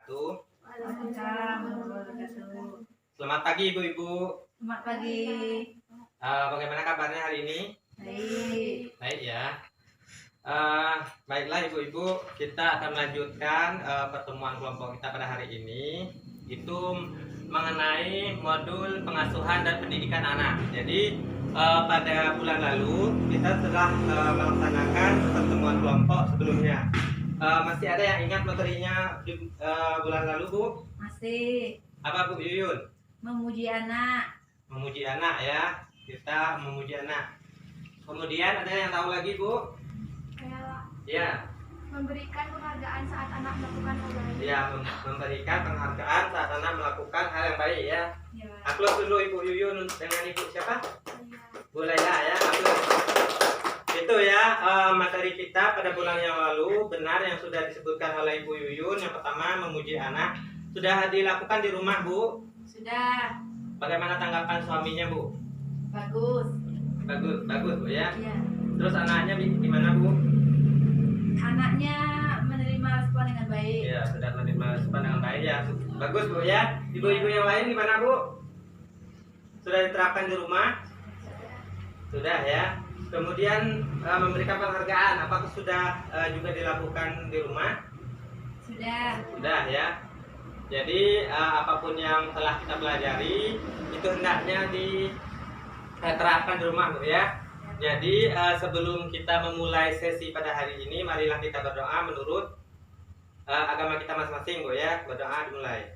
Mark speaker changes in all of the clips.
Speaker 1: Tuh.
Speaker 2: Waalaikumsalam warahmatullahi wabarakatuh.
Speaker 1: Selamat pagi Ibu-ibu.
Speaker 2: Selamat pagi.
Speaker 1: Bagaimana kabarnya hari ini?
Speaker 2: Baik.
Speaker 1: Baik ya. Baiklah Ibu-ibu, kita akan melanjutkan pertemuan kelompok kita pada hari ini. Itu mengenai modul pengasuhan dan pendidikan anak. Jadi pada bulan lalu kita telah melaksanakan pertemuan kelompok sebelumnya. Masih ada yang ingat materinya di bulan lalu, Bu?
Speaker 2: Masih.
Speaker 1: Apa Bu Yuyun?
Speaker 2: Memuji anak.
Speaker 1: Memuji anak ya. Kita memuji anak. Kemudian ada yang tahu lagi, Bu? Ya.
Speaker 3: Memberikan penghargaan saat anak melakukan hal baik.
Speaker 1: Ya, memberikan penghargaan saat anak melakukan hal yang baik ya.
Speaker 2: Ya.
Speaker 1: Upload dulu Ibu Yuyun dengan Ibu siapa? Bu Laila ya. Upload. Itu ya materi kita pada bulan yang lalu. Benar yang sudah disebutkan oleh Ibu Yuyun. Yang pertama memuji anak. Sudah dilakukan di rumah, Bu?
Speaker 2: Sudah.
Speaker 1: Bagaimana tanggapan suaminya, Bu?
Speaker 2: Bagus.
Speaker 1: Bagus Bu ya.
Speaker 2: Ya.
Speaker 1: Terus anaknya gimana, Bu?
Speaker 2: Anaknya menerima respon dengan baik.
Speaker 1: Ya, sudah menerima respon dengan baik ya. Bagus Bu ya. Ibu-ibu yang lain gimana, Bu? Sudah diterapkan di rumah? Sudah ya. Kemudian memberikan penghargaan, apakah sudah juga dilakukan di rumah?
Speaker 2: Sudah.
Speaker 1: Sudah ya. Jadi apapun yang telah kita pelajari itu hendaknya diterapkan di rumah, Bu ya. Jadi sebelum kita memulai sesi pada hari ini, marilah kita berdoa menurut agama kita masing-masing, Bu ya. Berdoa dimulai.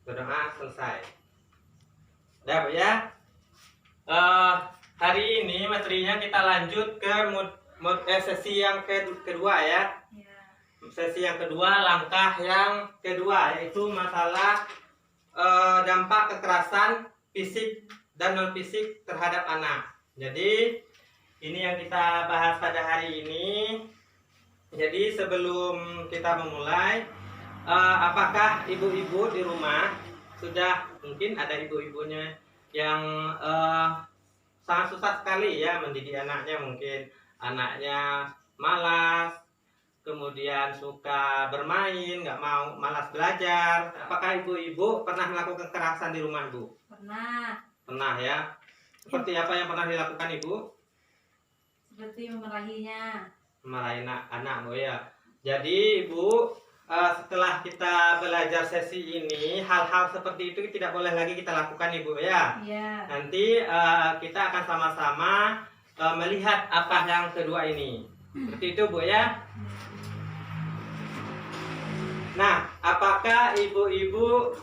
Speaker 1: Berdoa selesai. Udah, Bu ya. Hari ini materinya kita lanjut ke sesi yang kedua ya.
Speaker 2: Ya.
Speaker 1: Sesi yang kedua, langkah yang kedua, yaitu masalah dampak kekerasan fisik dan non fisik terhadap anak. Jadi ini yang kita bahas pada hari ini. Jadi sebelum kita memulai, apakah ibu-ibu di rumah sudah, mungkin ada ibu-ibunya yang sangat susah sekali ya mendidik anaknya, mungkin anaknya malas, kemudian suka bermain, nggak mau, malas belajar. Apakah ibu-ibu pernah melakukan kekerasan di rumah, Bu?
Speaker 2: Pernah.
Speaker 1: Pernah ya. Seperti apa yang pernah dilakukan Ibu?
Speaker 2: Seperti memarahinya.
Speaker 1: Memarahi anak, Bu ya. Jadi Ibu, setelah kita belajar sesi ini, hal-hal seperti itu tidak boleh lagi kita lakukan, Ibu ya.
Speaker 2: Ya.
Speaker 1: Nanti kita akan sama-sama melihat apa yang kedua ini. Seperti itu, Bu ya. Nah, apakah ibu-ibu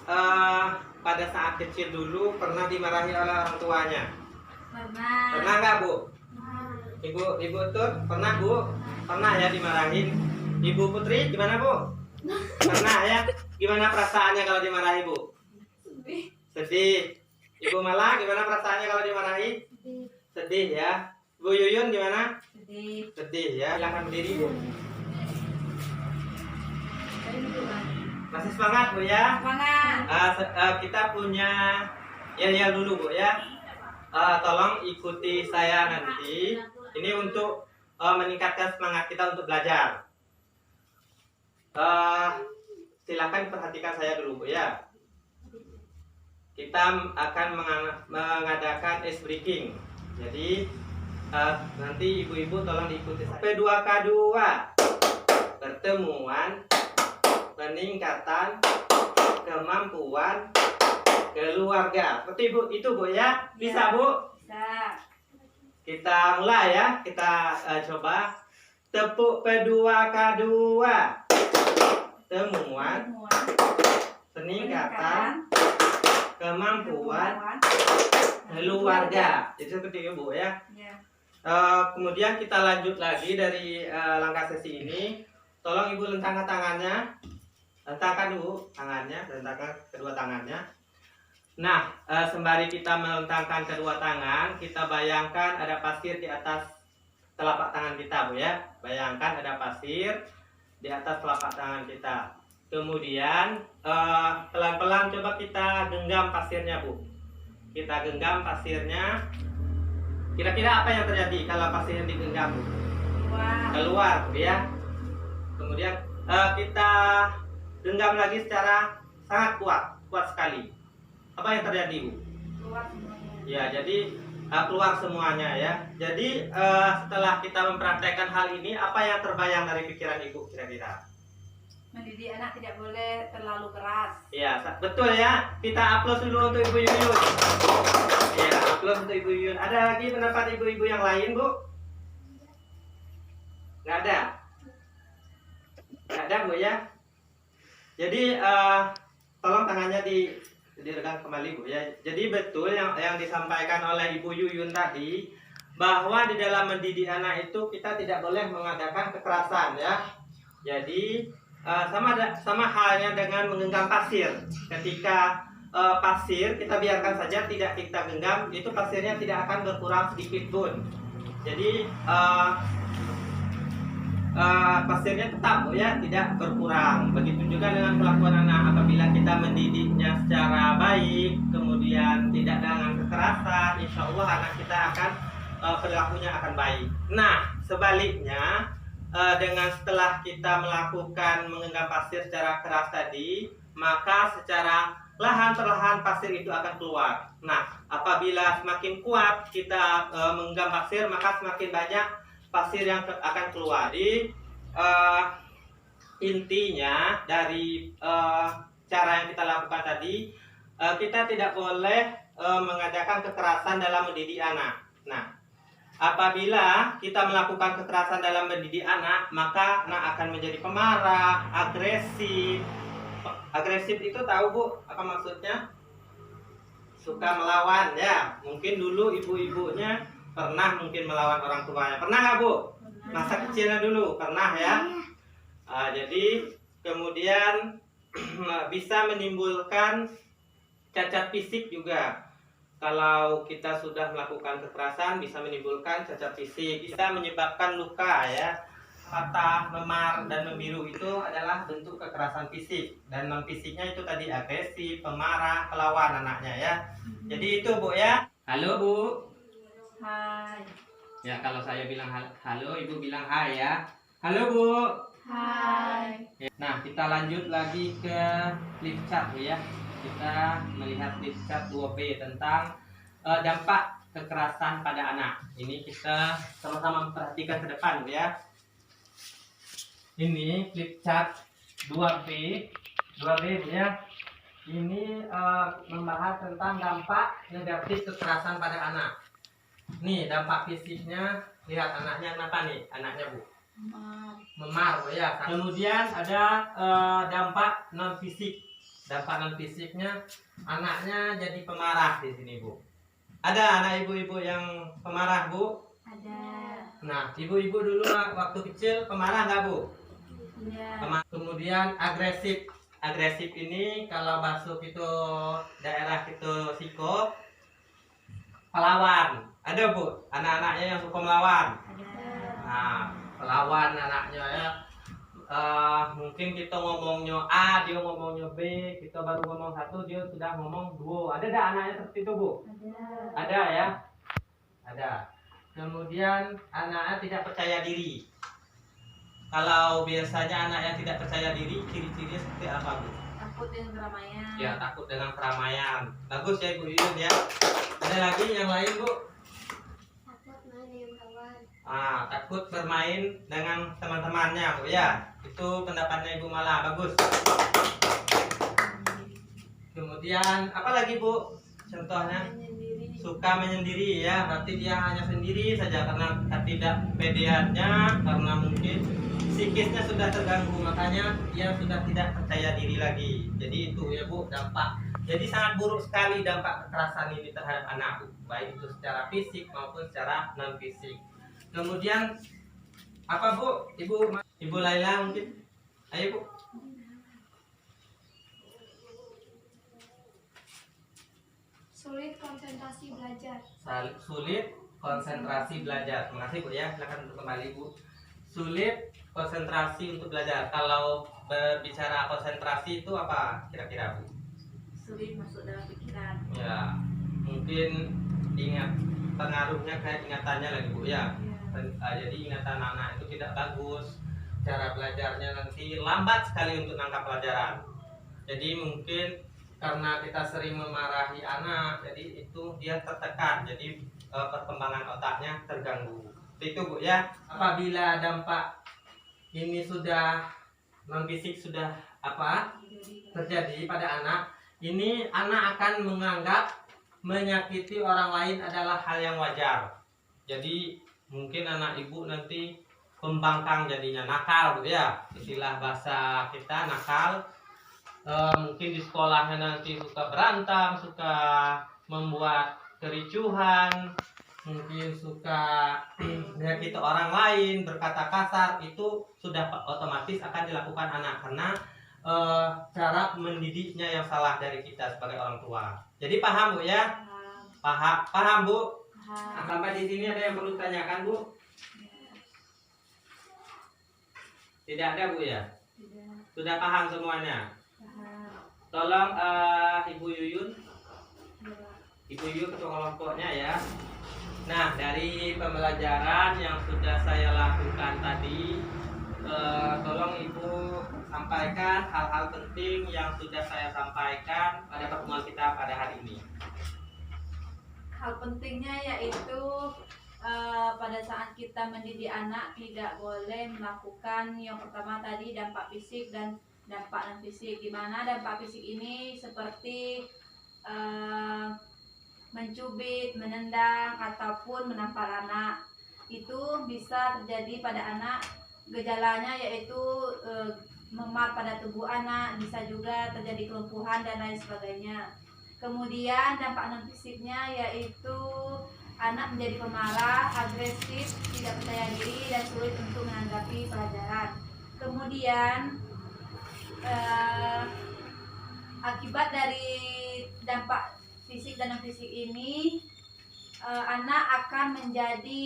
Speaker 1: pada saat kecil dulu pernah dimarahi oleh orang tuanya?
Speaker 2: Pernah.
Speaker 1: Pernah nggak, Bu? Ibu tuh pernah, Bu? Pernah ya dimarahin. Ibu Putri gimana, Bu? Pernah ya. Gimana perasaannya kalau dimarahi, Bu? Sedih. Ibu Mala gimana perasaannya kalau dimarahi? Sedih ya. Bu Yuyun gimana?
Speaker 2: Sedih.
Speaker 1: Sedih ya. Silakan berdiri, Bu. Masih semangat, Bu ya?
Speaker 2: Semangat.
Speaker 1: Kita punya yel-yel dulu, Bu ya. Tolong ikuti saya nanti. Ini untuk meningkatkan semangat kita untuk belajar. Silakan perhatikan saya dulu, Bu ya. Kita akan mengadakan ice breaking. Jadi nanti ibu-ibu tolong diikuti saya. P2K2, pertemuan, peningkatan kemampuan keluarga. Seperti itu, Bu ya. Bisa, Bu?
Speaker 2: Bisa.
Speaker 1: Kita mulai ya. Kita coba. Tepuk P2K2. Temuan, peningkatan kemampuan keluarga. Jadi seperti itu, Bu ya.
Speaker 2: Ya.
Speaker 1: Kemudian kita lanjut lagi dari langkah sesi ini. Tolong Ibu lentangkan tangannya. Lentangkan dulu tangannya, lentangkan kedua tangannya. Nah, sembari kita melentangkan kedua tangan, kita bayangkan ada pasir di atas telapak tangan kita, Bu ya. Bayangkan ada pasir di atas telapak tangan kita. Kemudian pelan-pelan coba kita genggam pasirnya, Bu. Kita genggam pasirnya. Kira-kira apa yang terjadi kalau pasirnya digenggam, Bu? Keluar, Bu ya. Kemudian kita genggam lagi secara sangat kuat sekali. Apa yang terjadi, Bu?
Speaker 2: Keluar semuanya.
Speaker 1: Ya, jadi keluar semuanya ya. Jadi setelah kita mempraktekkan hal ini, apa yang terbayang dari pikiran Ibu kira-kira?
Speaker 2: Mendidik anak tidak boleh terlalu keras.
Speaker 1: Ya, betul ya. Kita upload dulu untuk Ibu Yuyun. Ya, upload untuk Ibu Yuyun. Ada lagi pendapat ibu-ibu yang lain, Bu? Nggak ada? Nggak ada, Bu ya? Jadi tolong tangannya diregang kembali, Bu ya. Jadi betul yang disampaikan oleh Ibu Yuyun tadi, bahwa di dalam mendidik anak itu kita tidak boleh mengadakan kekerasan ya. Jadi sama halnya dengan menggenggam pasir. Ketika pasir kita biarkan saja tidak kita genggam, itu pasirnya tidak akan berkurang sedikit pun. Jadi pasirnya tetap, Bu ya, tidak berkurang. Begitu juga dengan kelakuan anak. Apabila kita mendidiknya secara baik, kemudian tidak dengan kekerasan, insya Allah anak kita akan perilakunya akan baik. Nah, sebaliknya dengan setelah kita melakukan menggenggam pasir secara keras tadi, maka secara perlahan pasir itu akan keluar. Nah, apabila semakin kuat kita menggenggam pasir, maka semakin banyak pasir yang akan keluar. Jadi intinya dari cara yang kita lakukan tadi, kita tidak boleh mengadakan kekerasan dalam mendidik anak. Nah, apabila kita melakukan kekerasan dalam mendidik anak, maka anak akan menjadi pemarah, agresif. Agresif itu tahu, Bu, apa maksudnya? Suka melawan ya. Mungkin dulu ibu-ibunya pernah mungkin melawan orang tuanya. Pernah nggak, Bu? Masa kecilnya dulu pernah ya. Jadi kemudian bisa menimbulkan cacat fisik juga. Kalau kita sudah melakukan kekerasan, bisa menimbulkan cacat fisik, bisa menyebabkan luka ya. Patah, memar, dan membiru itu adalah bentuk kekerasan fisik. Dan non fisiknya itu tadi agresif, pemarah, kelawan anaknya ya. Jadi itu, Bu ya. Halo, Bu.
Speaker 2: Hai.
Speaker 1: Ya, kalau saya bilang halo, Ibu bilang hai ya. Halo, Bu.
Speaker 2: Hai.
Speaker 1: Nah, kita lanjut lagi ke flip chart, Bu ya. Kita melihat flip chart 2B tentang dampak kekerasan pada anak. Ini kita sama-sama memperhatikan ke depan, Bu ya. Ini flip chart 2B Bu ya. Ini membahas tentang dampak negatif kekerasan pada anak. Nih, dampak fisiknya, lihat anaknya kenapa nih? Anaknya, Bu. Memar, Bu ya. Kemudian ada dampak non fisik. Dampak non fisiknya, anaknya jadi pemarah di sini, Bu. Ada anak ibu-ibu yang pemarah, Bu?
Speaker 2: Ada.
Speaker 1: Nah, ibu-ibu dulu waktu kecil pemarah nggak, Bu?
Speaker 2: Iya.
Speaker 1: Kemudian agresif. Agresif ini kalau masuk itu daerah itu psiko, pelawan. Ada, Bu? Anak-anaknya yang suka melawan.
Speaker 2: Ada.
Speaker 1: Nah, pelawan anaknya ya. Mungkin kita ngomongnya A, dia ngomongnya B, kita baru ngomong satu, dia sudah ngomong dua. Ada anaknya seperti itu, Bu?
Speaker 2: Ada.
Speaker 1: Ada ya? Ada. Kemudian anaknya tidak percaya diri. Kalau biasanya anak yang tidak percaya diri, ciri-cirinya seperti apa, Bu?
Speaker 2: Takut dengan keramaian.
Speaker 1: Ya, takut dengan keramaian. Bagus ya, Ibu Yuyun ya. Ada lagi yang lain, Bu?
Speaker 3: Takut main dengan kawan.
Speaker 1: Takut bermain dengan teman-temannya, Bu ya. Itu pendapatnya Ibu Mala, bagus. Kemudian apa lagi, Bu? Contohnya
Speaker 2: Menyendiri.
Speaker 1: suka menyendiri ya, berarti dia hanya sendiri saja karena ketidakpedeannya, karena mungkin psikisnya sudah terganggu, makanya dia sudah tidak percaya diri lagi. Jadi itu ya, Bu, dampak. Jadi sangat buruk sekali dampak kekerasan ini terhadap anak, Bu, baik itu secara fisik maupun secara non fisik. Kemudian apa, Bu? Ibu Laila mungkin. Ayo, Bu.
Speaker 3: Sulit konsentrasi belajar.
Speaker 1: Sulit konsentrasi belajar. Terima kasih, Bu ya. Silakan untuk kembali, Bu. Sulit konsentrasi untuk belajar. Kalau berbicara konsentrasi itu apa kira-kira, Bu?
Speaker 2: Sulit masuk dalam pikiran.
Speaker 1: Ya, mungkin ingat pengaruhnya kayak ingatannya lagi, Bu ya.
Speaker 2: Iya.
Speaker 1: Jadi ingatan anak itu tidak bagus. cara belajarnya nanti lambat sekali untuk nangkap pelajaran. Jadi mungkin karena kita sering memarahi anak, jadi itu dia tertekan, jadi perkembangan otaknya terganggu. Itu Bu ya. Apabila dampak ini sudah non fisik sudah terjadi pada anak, ini anak akan menganggap menyakiti orang lain adalah hal yang wajar. Jadi mungkin anak ibu nanti pembangkang, jadinya nakal Bu ya, istilah bahasa kita nakal. Mungkin di sekolahnya nanti suka berantem, suka membuat kericuhan, mungkin suka menyakiti orang lain, berkata kasar. Itu sudah otomatis akan dilakukan anak karena cara mendidiknya yang salah dari kita sebagai orang tua. Jadi paham Bu ya? Paham Bu? Sampai di sini ada yang perlu ditanyakan Bu? Tidak ada Bu ya? Sudah paham semuanya? Tolong Ibu Yuyun, ketua kelompoknya ya. Nah, dari pembelajaran yang sudah saya lakukan tadi, tolong Ibu sampaikan hal-hal penting yang sudah saya sampaikan pada pertemuan kita pada hari ini.
Speaker 2: Hal pentingnya yaitu pada saat kita mendidik anak tidak boleh melakukan yang pertama tadi dampak fisik dan dampak non fisik. Di mana dampak fisik ini seperti mencubit, menendang, ataupun menampar anak. Itu bisa terjadi pada anak. Gejalanya yaitu memar pada tubuh anak, bisa juga terjadi kelumpuhan dan lain sebagainya. Kemudian dampak non fisiknya yaitu anak menjadi pemarah, agresif, tidak percaya diri, dan sulit untuk menanggapi pelajaran. Kemudian akibat dari dampak fisik dan non fisik ini, anak akan menjadi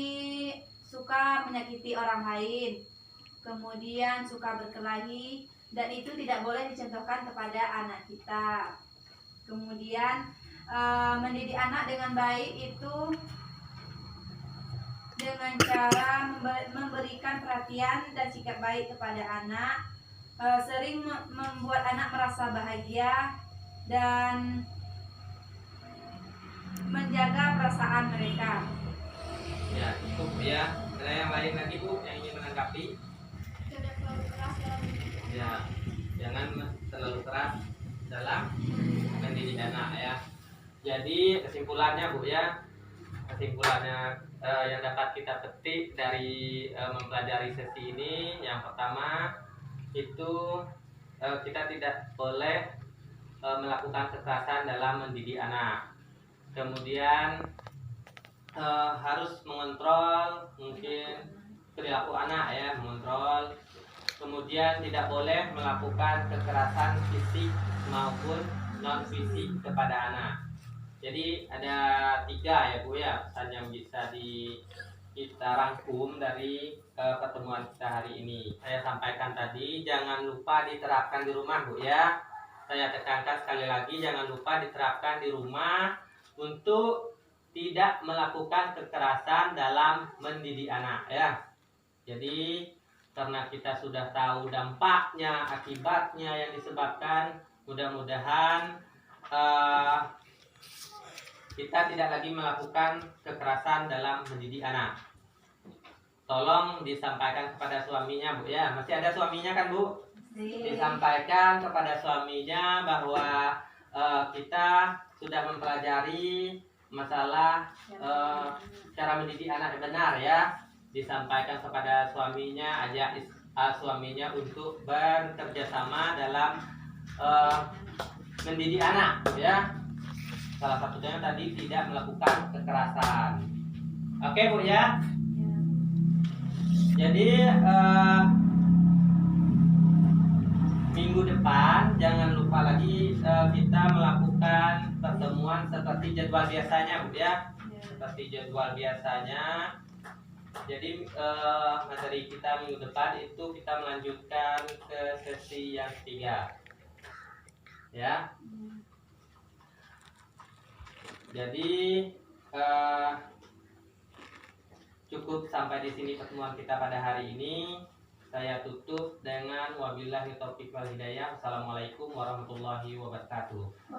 Speaker 2: suka menyakiti orang lain, kemudian suka berkelahi, dan itu tidak boleh dicontohkan kepada anak kita. Kemudian mendidik anak dengan baik itu dengan cara memberikan perhatian dan sikap baik kepada anak, sering membuat anak merasa bahagia dan menjaga perasaan mereka.
Speaker 1: Ya, cukup ya. Ada yang lain lagi Bu yang ingin menanggapi?
Speaker 3: Tidak terlalu keras dalam
Speaker 1: Ya, jangan terlalu keras dalam mendidik anak ya. Jadi kesimpulannya Bu ya, yang dapat kita petik dari mempelajari sesi ini, yang pertama itu kita tidak boleh melakukan kekerasan dalam mendidik anak. Kemudian harus mengontrol mungkin perilaku anak ya, mengontrol. Kemudian tidak boleh melakukan kekerasan fisik maupun non fisik kepada anak. Jadi ada 3 ya Bu ya pesan yang bisa kita rangkum dari pertemuan kita hari ini. Saya sampaikan tadi, jangan lupa diterapkan di rumah Bu ya. Saya tekankan sekali lagi, jangan lupa diterapkan di rumah untuk tidak melakukan kekerasan dalam mendidik anak ya. Jadi karena kita sudah tahu dampaknya, akibatnya yang disebabkan, mudah-mudahan kita tidak lagi melakukan kekerasan dalam mendidik anak. Tolong disampaikan kepada suaminya Bu ya. Masih ada suaminya kan Bu? Disampaikan kepada suaminya bahwa kita sudah mempelajari masalah cara mendidik anak yang benar ya. Disampaikan kepada suaminya, ajak suaminya untuk bekerja sama dalam mendidik anak ya. Salah satunya tadi tidak melakukan kekerasan. Oke Bu ya. Jadi minggu depan jangan lupa lagi kita melakukan pertemuan seperti jadwal biasanya Bu ya. Seperti jadwal biasanya. Jadi materi kita minggu depan itu kita melanjutkan ke sesi yang ketiga. Ya. Jadi cukup sampai di sini pertemuan kita pada hari ini. Saya tutup dengan wabillahi taufiq wal hidayah. Assalamualaikum warahmatullahi wabarakatuh.